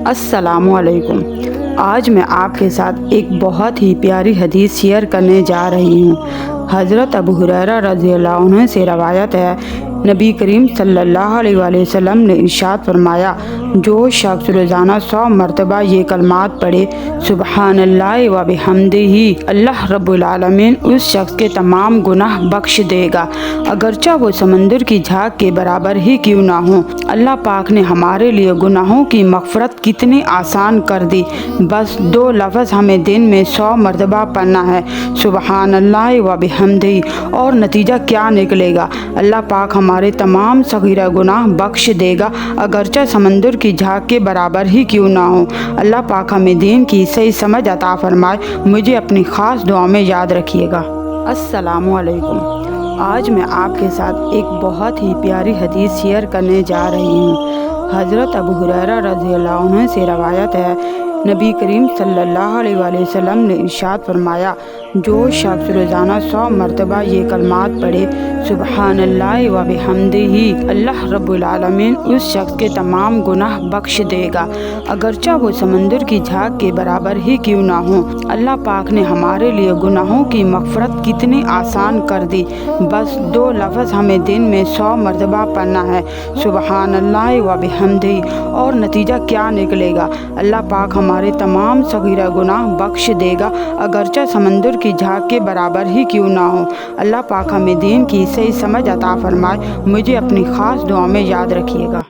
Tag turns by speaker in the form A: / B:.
A: السلام علیکم۔ آج میں آپ کے ساتھ ایک بہت ہی پیاری حدیث شیئر کرنے جا رہی ہوں۔ حضرت ابو ہریرہ رضی اللہ عنہ سے روایت ہے، نبی کریم صلی اللہ علیہ وآلہ وسلم نے ارشاد فرمایا، جو شخص روزانہ 100 مرتبہ یہ کلمات پڑھے، سبحان اللہ و بحمدہ، اللہ رب العالمین اس شخص کے تمام گناہ بخش دے گا، اگرچہ وہ سمندر کی جھاگ کے برابر ہی کیوں نہ ہوں۔ اللہ پاک نے ہمارے لیے گناہوں کی مغفرت کتنی آسان کر دی، بس 2 لفظ ہمیں دن میں 100 مرتبہ پڑھنا ہے، سبحان اللہ و بحمدہ، اور نتیجہ کیا نکلے گا؟ اللہ پاک ہمارے تمام صغیرہ گناہ بخش دے گا، اگرچہ سمندر کی جھاگ کے برابر ہی کیوں نہ ہوں۔ اللہ پاک ہمیں دین کی صحیح سمجھ عطا فرمائے۔ مجھے اپنی خاص دعا میں یاد رکھیے گا۔ السلام علیکم۔ آج میں آپ کے ساتھ ایک بہت ہی پیاری حدیث شیئر کرنے جا رہی ہوں۔ حضرت ابو ہریرہ رضی اللہ عنہ سے روایت ہے، نبی کریم صلی اللہ علیہ وآلہ وسلم نے ارشاد فرمایا، جو شخص روزانہ 100 مرتبہ یہ کلمات پڑھے، سبحان اللہ و بحمدہ، اللہ رب العالمین اس شخص کے تمام گناہ بخش دے گا، اگرچہ وہ سمندر کی جھاگ کے برابر ہی کیوں نہ ہوں۔ اللہ پاک نے ہمارے لیے گناہوں کی مغفرت کتنی آسان کر دی، بس 2 لفظ ہمیں دن میں 100 مرتبہ پڑھنا ہے، سبحان اللہ و بحمدہ، اور نتیجہ کیا نکلے گا؟ اللہ پاک ہمارے تمام صغیرہ گناہ بخش دے گا، اگرچہ سمندر کی جھاگ کے برابر ہی کیوں نہ ہوں۔ اللہ پاک ہمیں دین کی صحیح سمجھ عطا فرمائے۔ مجھے اپنی خاص دعا میں یاد رکھیے گا۔